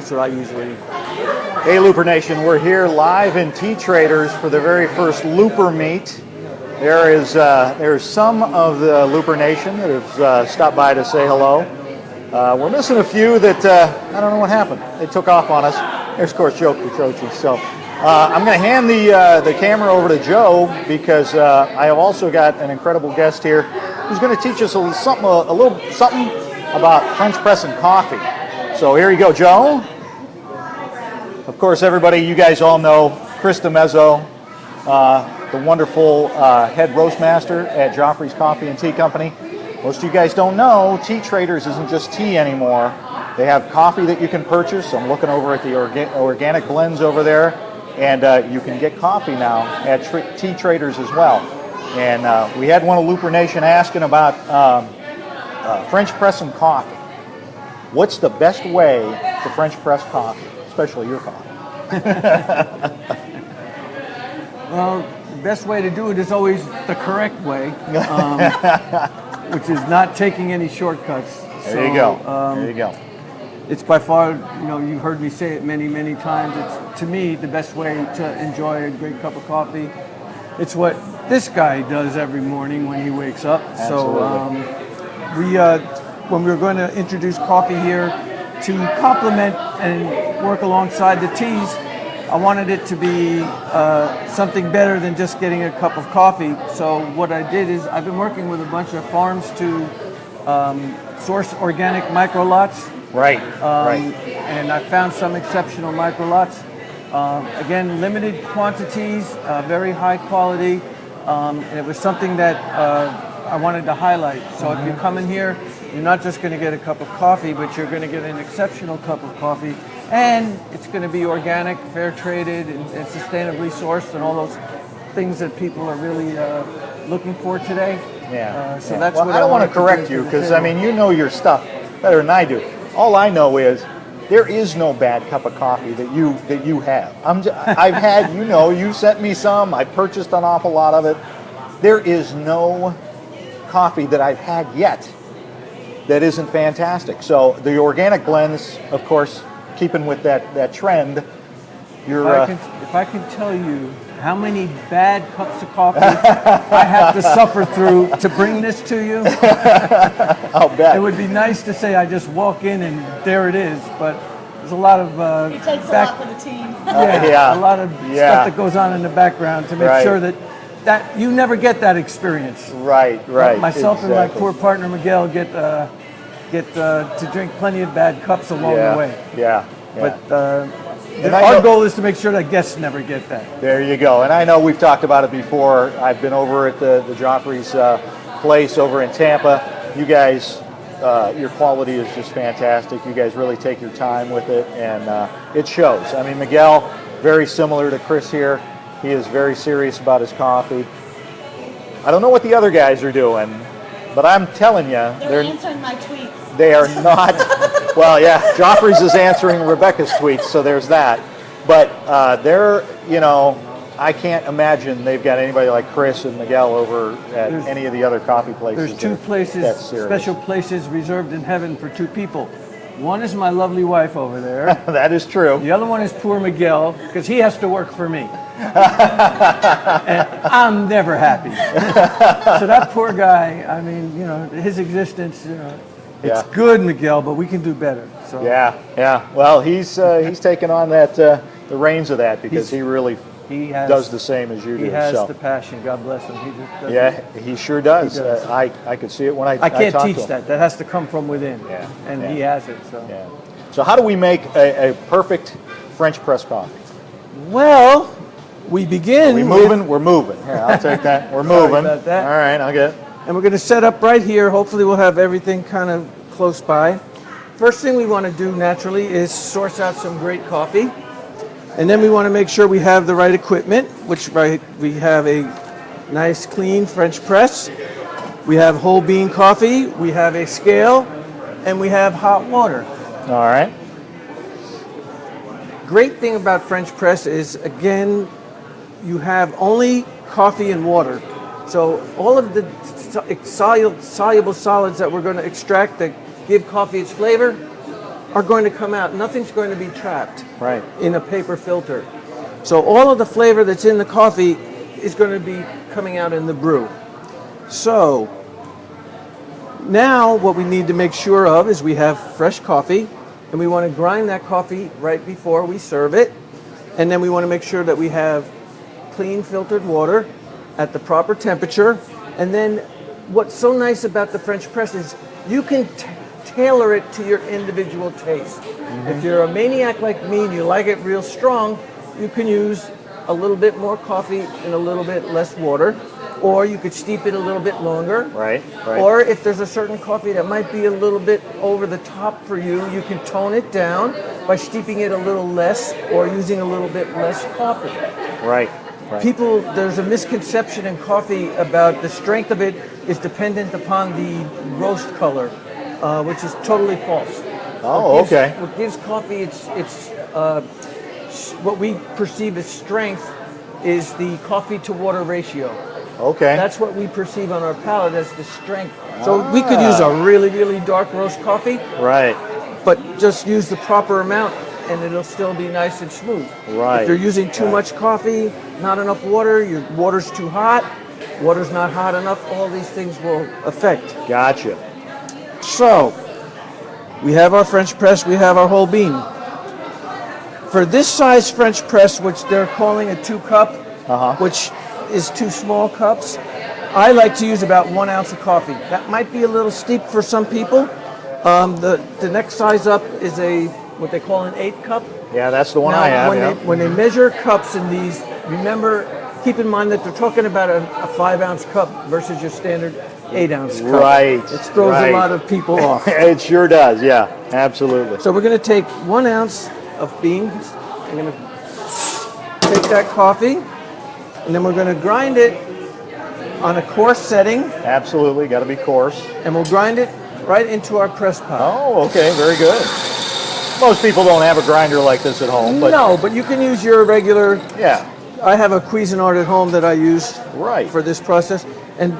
That's what I usually. Hey Looper Nation, we're here live in Tea Traders for the very first Looper meet. There's some of the Looper Nation that have stopped by to say hello. We're missing a few that I don't know what happened. They took off on us. There's of course Joe Kutrochi. So I'm going to hand the camera over to Joe because I have also got an incredible guest here who's going to teach us a little something about French pressing coffee. So here you go, Joe. Of course, everybody, you guys all know Chris deMezzo, the wonderful head roast master at Joffrey's Coffee and Tea Company. Most of you guys don't know, Tea Traders isn't just tea anymore. They have coffee that you can purchase. I'm looking over at the organic blends over there, and you can get coffee now at Tea Traders as well. And we had one of Looper Nation asking about French pressing coffee. What's the best way to French press coffee, especially your coffee? Well, the best way to do it is always the correct way, which is not taking any shortcuts. There you go. There you go. It's by far, you've heard me say it many, many times. It's, to me, the best way to enjoy a great cup of coffee. It's what this guy does every morning when he wakes up. Absolutely. So when we were going to introduce coffee here to complement and work alongside the teas, I wanted it to be something better than just getting a cup of coffee. So what I did is I've been working with a bunch of farms to source organic micro lots. Right, And I found some exceptional micro lots. Again, limited quantities, very high quality, and it was something that I wanted to highlight. So if you come in here, you're not just going to get a cup of coffee, but you're going to get an exceptional cup of coffee, and it's going to be organic, fair traded, and sustainably sourced, and all those things that people are really looking for today. Yeah. So that's well, what I don't want to correct you because I mean you know your stuff better than I do. All I know is there is no bad cup of coffee that you have. I've had, you sent me some. I purchased an awful lot of it. There is no coffee that I've had yet that isn't fantastic. So the organic blends, of course, keeping with that trend. If I can tell you how many bad cups of coffee I have to suffer through to bring this to you, I'll bet. It would be nice to say I just walk in and there it is, but there's a lot of it takes a lot for the team. A lot of stuff that goes on in the background to make sure that you never get that experience. Right. Myself and my poor partner Miguel get to drink plenty of bad cups along the way. Yeah. But our goal is to make sure that guests never get that. There you go. And I know we've talked about it before. I've been over at the Joffrey's place over in Tampa. You guys, your quality is just fantastic. You guys really take your time with it, and it shows. I mean, Miguel, very similar to Chris here. He is very serious about his coffee. I don't know what the other guys are doing, but I'm telling you, they're answering my tweets. They are not. Well, yeah, Joffrey's is answering Rebecca's tweets, so there's that. But I can't imagine they've got anybody like Chris and Miguel over at any of the other coffee places. There's two places, special places reserved in heaven for two people. One is my lovely wife over there. That is true. The other one is poor Miguel, because he has to work for me. And I'm never happy. So that poor guy, I mean, his existence, it's good, Miguel, but we can do better. So. Yeah. Well, he's taken on the reins of that because he really does the same as you do. He has the passion. God bless him. He just does he sure does. He does. I could see it when I can't talk teach to him. that. That has to come from within. He has it. So. Yeah. So how do we make a perfect French press coffee? Well, we begin. We're moving. Here, I'll take that. We're moving. About that. All right, I'll get it. And we're going to set up right here. Hopefully we'll have everything kind of close by. First thing we want to do naturally is source out some great coffee. And then we want to make sure we have the right equipment, which we have a nice clean French press. We have whole bean coffee, we have a scale, and we have hot water. All right. Great thing about French press is, again, you have only coffee and water. So all of the soluble solids that we're going to extract that give coffee its flavor are going to come out. Nothing's going to be trapped Right. in a paper filter. So all of the flavor that's in the coffee is going to be coming out in the brew. So now what we need to make sure of is we have fresh coffee, and we want to grind that coffee right before we serve it. And then we want to make sure that we have clean filtered water at the proper temperature. And then what's so nice about the French press is you can tailor it to your individual taste. If you're a maniac like me and you like it real strong, you can use a little bit more coffee and a little bit less water, or you could steep it a little bit longer. Right, right. Or if there's a certain coffee that might be a little bit over the top for you, you can tone it down by steeping it a little less or using a little bit less coffee. Right, right. People, there's a misconception in coffee about the strength of it is dependent upon the roast color, which is totally false. Oh, okay. What gives coffee what we perceive as strength is the coffee to water ratio. Okay. That's what we perceive on our palate as the strength. So we could use a really, really dark roast coffee, Right. but just use the proper amount and it'll still be nice and smooth. Right. If you're using too much coffee, not enough water, your water's too hot, water's not hot enough, all these things will affect. Gotcha. So, we have our French press, we have our whole bean. For this size French press, which they're calling a 2-cup, which is 2 small cups, I like to use about 1 ounce of coffee. That might be a little steep for some people. The next size up is what they call an 8-cup. Yeah, that's the one Now, I have. when, Yeah. when they measure cups in these, keep in mind that they're talking about a 5-ounce cup versus your standard 8-ounce cup. Right. It throws right. a lot of people off. It sure does. Yeah, absolutely. So we're going to take 1 ounce of beans. I'm going to take that coffee, and then we're going to grind it on a coarse setting, Absolutely, got to be coarse. and we'll grind it right into our press pot. Oh, okay, very good. Most people don't have a grinder like this at home, but No, but you can use your regular. yeah, I have a Cuisinart at home that I use right. for this process,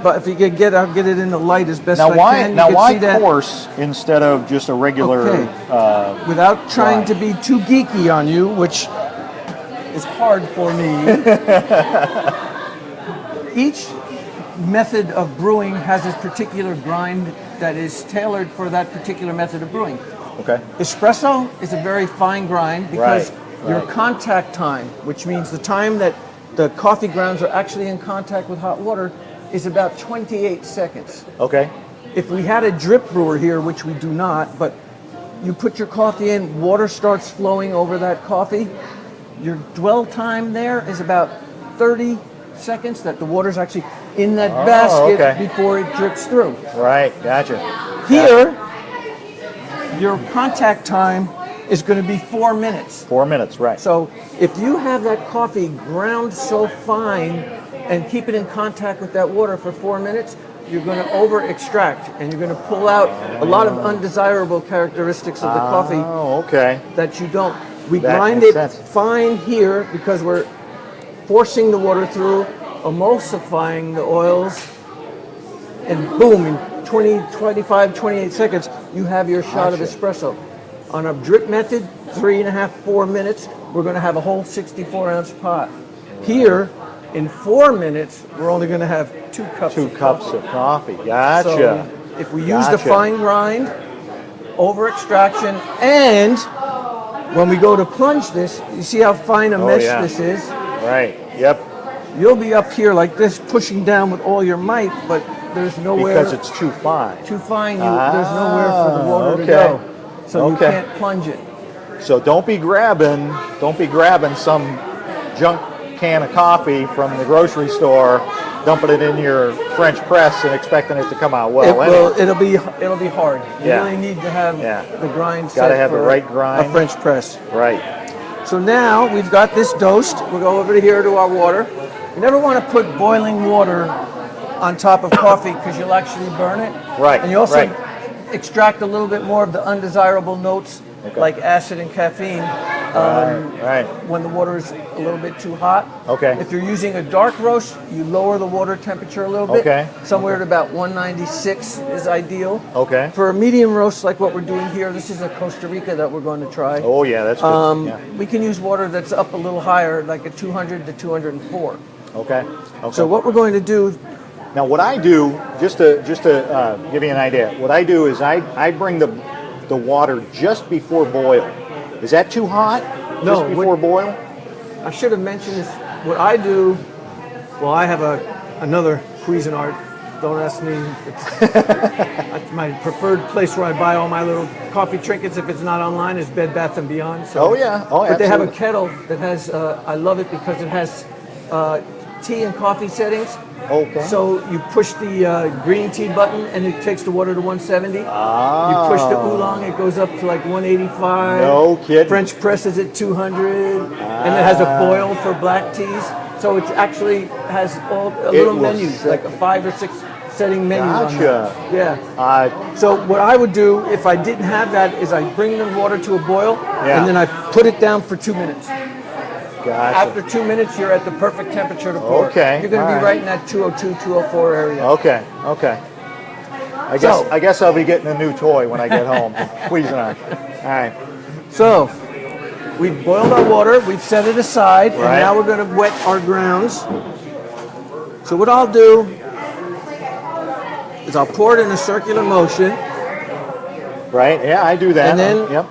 but if you can I'll get it in the light as best Now I can. why You can why see that coarse instead of just a regular? Okay. Without trying grind. to be too geeky on you, which is hard for me. Each method of brewing has its particular grind that is tailored for that particular method of brewing. Okay. Espresso is a very fine grind because Right, your right. contact time, which means the time that the coffee grounds are actually in contact with hot water, is about 28 seconds. Okay. If we had a drip brewer here, which we do not, but you put your coffee in, water starts flowing over that coffee, your dwell time there is about 30 seconds that the water's actually in that basket okay. before it drips through. Right. Gotcha. Here, your contact time is going to be 4 minutes. 4 minutes. Right. So if you have that coffee ground so fine and keep it in contact with that water for 4 minutes, you're going to over extract and you're going to pull out a lot of undesirable characteristics of the coffee Oh, okay. that you don't. We That grind makes it sense. fine here because we're forcing the water through, emulsifying the oils, and boom, in 20, 25, 28 seconds, you have your shot of Gotcha. espresso. On a drip method, 3.5, 4 minutes, we're going to have a whole 64-ounce pot. Here, in 4 minutes, we're only going to have 2 cups. 2 of cups coffee. of coffee. Gotcha. So if we use the Gotcha. fine grind, over extraction, and when we go to plunge this, you see how fine a mesh yeah. this is? Right. Yep. You'll be up here like this, pushing down with all your might, but there's nowhere Because it's too fine. too fine. There's nowhere for the water to okay. go, so you Okay. can't plunge it. So don't be grabbing some junk can of coffee from the grocery store, dumping it in your French press and expecting it to come out well. It'll be hard. You Yeah. really need to have Yeah. the grind Gotta set have the for right grind. a French press. Right. So now we've got this dosed. We'll go over here to our water. You never want to put boiling water on top of coffee because you'll actually burn it. Right, And you also right. extract a little bit more of the undesirable notes Okay. like acid and caffeine Right. when the water is a little bit too hot. Okay. If you're using a dark roast, you lower the water temperature a little bit. Okay. Somewhere at about 196 is ideal. Okay. For a medium roast like what we're doing here, this is a Costa Rica that we're going to try. Oh yeah, that's good. Yeah. We can use water that's up a little higher, like a 200 to 204. Okay. So what we're going to do, Now, what I do, just to give you an idea, what I do is I bring the water just before boil. Is that too hot? No, Just before boil? I should have mentioned this. What I do, well, I have another Cuisinart. Don't ask me. It's my preferred place where I buy all my little coffee trinkets. If it's not online, is Bed Bath & Beyond. So, Oh yeah. Oh, but they have a absolutely. kettle that has. I love it because it has tea and coffee settings. Okay. So you push the green tea button and it takes the water to 170. Ah. You push the oolong, it goes up to like 185. No kidding. French press is at 200. And it has a boil for black teas. So it actually has a little will menu, set- like a 5 or 6 setting menu. On Gotcha. that. Yeah. So what I would do if I didn't have that is I bring the water to a boil Yeah. and then I put it down for 2 minutes. Gotcha. After 2 minutes, you're at the perfect temperature to pour. Okay, You're going to be all right right. in that 202, 204 area. Okay. Okay. I guess I'll be getting a new toy when I get home. Cuisinart. All right. So, we've boiled our water, we've set it aside, and Right. now we're going to wet our grounds. So what I'll do is I'll pour it in a circular motion, Right. Yeah, I do that. and then Yep.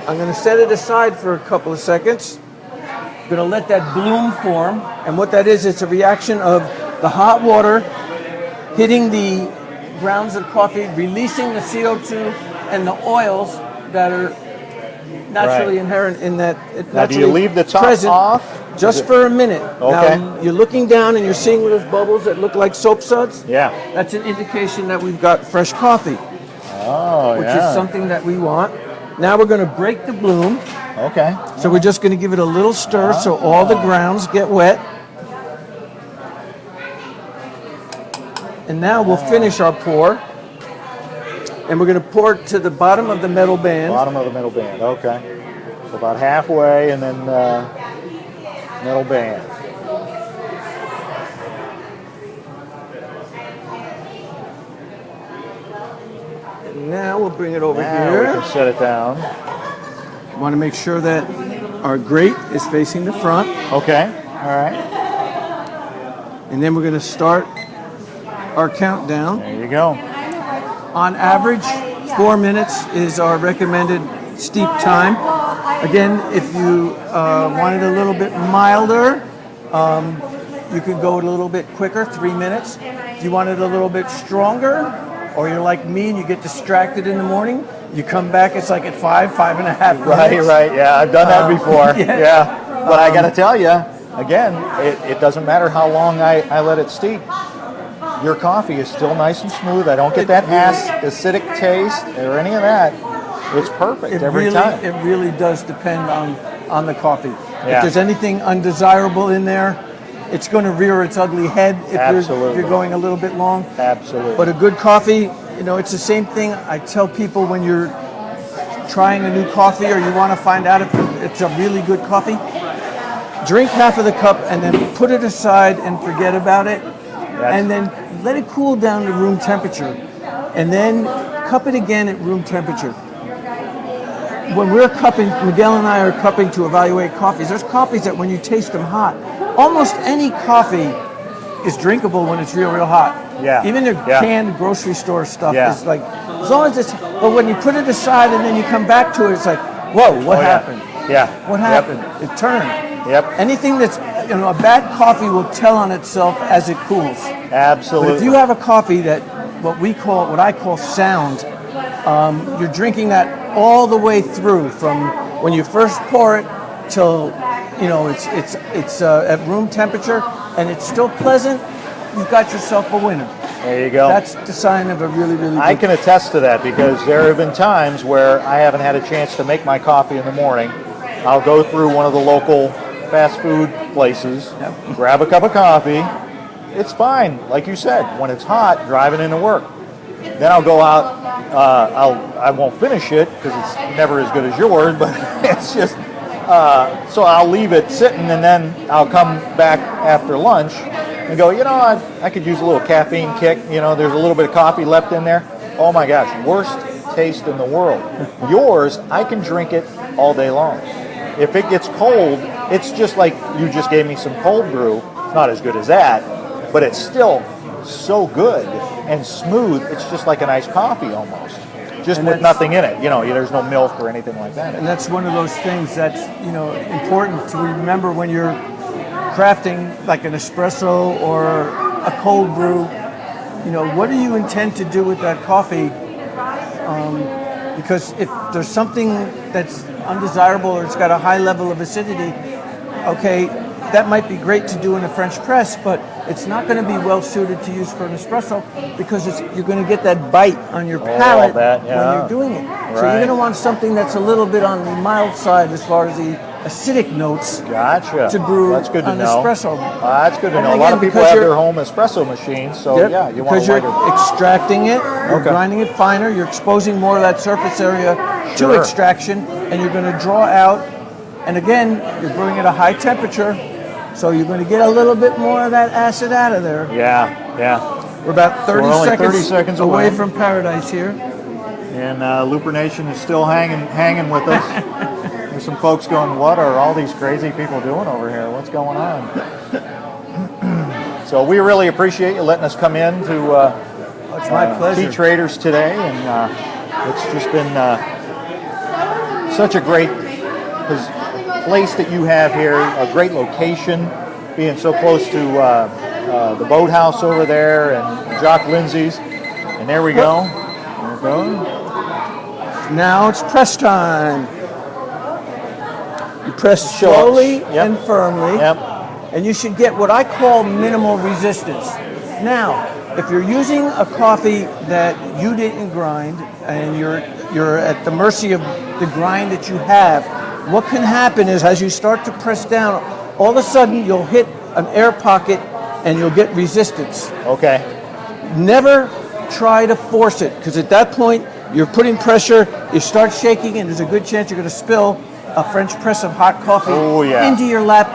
I'm going to set it aside for a couple of seconds. I'm going to let that bloom form, and what that is, it's a reaction of the hot water hitting the grounds of coffee, releasing the CO2 and the oils that are naturally Right. inherent in that. Now, do you leave the top off? Just for a minute. Okay. Now, you're looking down and you're seeing those bubbles that look like soap suds. Yeah. That's an indication that we've got fresh coffee, Oh, which yeah. is something that we want. Now we're going to break the bloom. Okay. So we're just going to give it a little stir so all the grounds get wet. And now we'll finish our pour. And we're going to pour it to the bottom of the metal band. Bottom of the middle band. Okay. So about halfway, and then middle band. And now we'll bring it over Now here. we can set it down. Want to make sure that our grate is facing the front. Okay. All right. And then we're going to start our countdown. There you go. On average, 4 minutes is our recommended steep time. Again, if you want it a little bit milder, you could go a little bit quicker, 3 minutes. If you want it a little bit stronger, or you're like me and you get distracted in the morning, you come back, it's like at 5.5 minutes. Right. Yeah, I've done that before. yeah. Yeah. But I got to tell you, again, it doesn't matter how long I let it steep. Your coffee is still nice and smooth. I don't get that acidic taste or any of that. It's perfect every time. It really does depend on the coffee. Yeah. If there's anything undesirable in there, it's going to rear its ugly head if you're going a little bit long. Absolutely. But a good coffee, it's the same thing I tell people when you're trying a new coffee or you want to find out if it's a really good coffee. Drink half of the cup and then put it aside and forget about it. And then let it cool down to room temperature. And then cup it again at room temperature. When we're cupping, Miguel and I are cupping to evaluate coffees. There's coffees that when you taste them hot, almost any coffee is drinkable when it's real hot. Yeah. Even the Yeah. canned grocery store stuff Yeah. is like, as long as it's, but when you put it aside and then you come back to it, it's like, whoa, what happened? Yeah. What happened? It turned. Yep. Anything that's, a bad coffee will tell on itself as it cools. Absolutely. But if you have a coffee that what I call sound, you're drinking that all the way through from when you first pour it till it's at room temperature and it's still pleasant. You've got yourself a winner. There you go. That's the sign of a really, really good. I can attest to that because there have been times where I haven't had a chance to make my coffee in the morning. I'll go through one of the local fast food places, grab a cup of coffee. It's fine, like you said. When it's hot, driving into work. Then I'll go out. I won't finish it because it's never as good as yours. But it's just So I'll leave it sitting, and then I'll come back after lunch and go, I could use a little caffeine kick. There's a little bit of coffee left in there. Oh my gosh, worst taste in the world. Yours, I can drink it all day long. If it gets cold, it's just like you just gave me some cold brew. It's not as good as that, but it's still so good and smooth. It's just like an iced coffee almost, just with nothing in it. There's no milk or anything like that. And that's one of those things that's important to remember when you're crafting like an espresso or a cold brew. What do you intend to do with that coffee? Because if there's something that's undesirable or it's got a high level of acidity, okay, that might be great to do in a French press, but it's not going to be well suited to use for an espresso because you're going to get that bite on your palate when you're doing it. So you're going to want something that's a little bit on the mild side as far as the acidic notes to brew That's good to an know. espresso. That's good to know. Again, a lot of people have their home espresso machines, so you want because you're extracting it, you're grinding it finer, you're exposing more of that surface area to extraction, and you're going to draw out. And again, you're brewing at a high temperature, so you're going to get a little bit more of that acid out of there. Yeah. We're about 30 seconds away from paradise here. And Looper Nation is still hanging with us. There's some folks going, what are all these crazy people doing over here? What's going on? So we really appreciate you letting us come in to it's my pleasure. Tea Traders today, and it's just been such a great place that you have here, a great location, being so close to the boathouse over there and Jock Lindsay's. And there we go. There we go. Now it's press time. You press slowly and firmly, and you should get what I call minimal resistance. Now, if you're using a coffee that you didn't grind and you're at the mercy of the grind that you have, what can happen is as you start to press down, all of a sudden you'll hit an air pocket and you'll get resistance. Okay. Never try to force it, because at that point you're putting pressure, you start shaking, and there's a good chance you're going to spill a French press of hot coffee into your lap.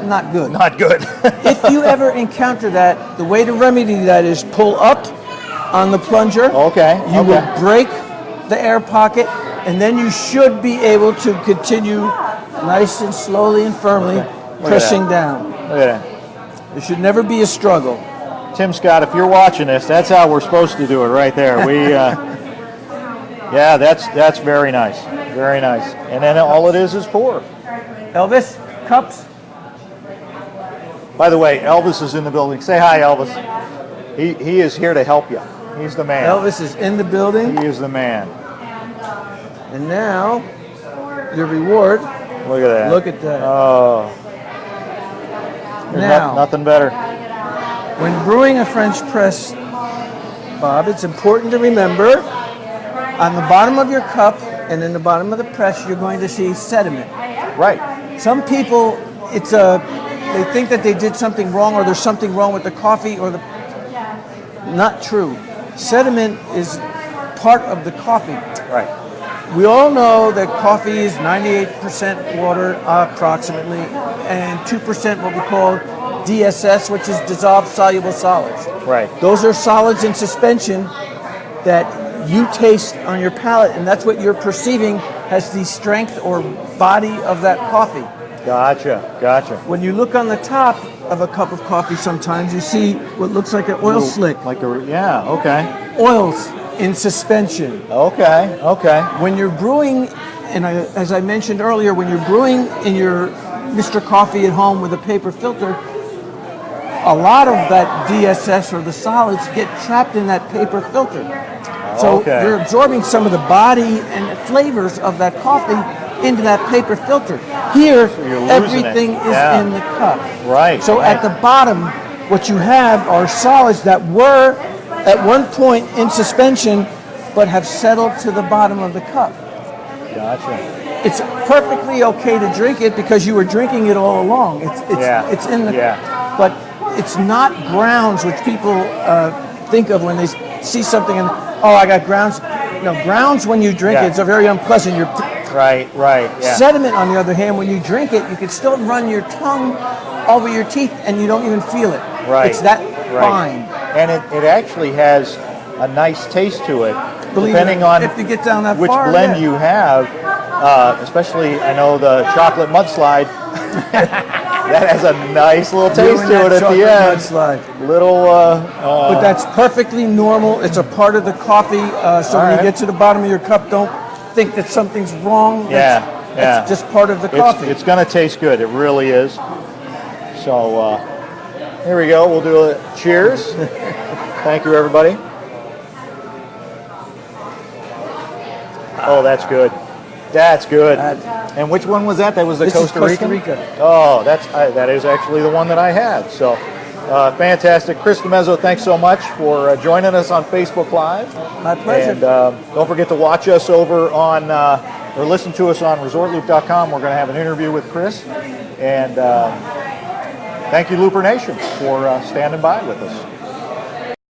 Not good. Not good. If you ever encounter that, the way to remedy that is pull up on the plunger. Okay. You will break the air pocket, and then you should be able to continue nice and slowly and firmly pressing down. Look at that. It should never be a struggle. Tim Scott, if you're watching this, that's how we're supposed to do it right there. We, that's very nice. Very nice. And then all it is pour. Elvis, cups. By the way, Elvis is in the building. Say hi, Elvis. He is here to help you. He's the man. Elvis is in the building. He is the man. And now, your reward. Look at that. Look at that. Oh. Now, nothing better. When brewing a French press, Bob, it's important to remember on the bottom of your cup and in the bottom of the press, you're going to see sediment. Right. Some people, they think that they did something wrong, or there's something wrong with the coffee, or not true. Sediment is part of the coffee. Right. We all know that coffee is 98% water approximately, and 2% what we call DSS, which is dissolved soluble solids. Right. Those are solids in suspension that you taste on your palate, and that's what you're perceiving as the strength or body of that coffee. Gotcha. When you look on the top of a cup of coffee, sometimes you see what looks like an oil slick. Okay. Oils in suspension. Okay. When you're brewing, and as I mentioned earlier, when you're brewing in your Mr. Coffee at home with a paper filter, a lot of that DSS or the solids get trapped in that paper filter. So you're absorbing some of the body and flavors of that coffee into that paper filter. Here, everything is in the cup. Right. So at the bottom, what you have are solids that were at one point in suspension, but have settled to the bottom of the cup. Gotcha. It's perfectly okay to drink it because you were drinking it all along. It's in the but it's not grounds, which people think of when they see something and I got grounds. No, grounds when you drink it, it's a very unpleasant. You're Right, yeah. Sediment, on the other hand, when you drink it, you can still run your tongue over your teeth and you don't even feel it. Right. It's that fine. And it actually has a nice taste to it, depending on if you get down that which far, blend you have. Especially, I know the chocolate mudslide. That has a nice little taste to it at the end. Mudslide. Little. But that's perfectly normal. It's a part of the coffee. So when you get to the bottom of your cup, don't think that something's wrong. It's just part of the coffee. It's going to taste good. It really is. So here we go. We'll do a cheers. Thank you, everybody. Oh, that's good. That's good. And which one was that? That was the Costa Rican? Rica. Oh, that is actually the one that I had. So fantastic. Chris deMezzo, thanks so much for joining us on Facebook Live. My pleasure. And don't forget to watch us over on, or listen to us on ResortLoop.com. We're going to have an interview with Chris. And thank you, Looper Nation, for standing by with us.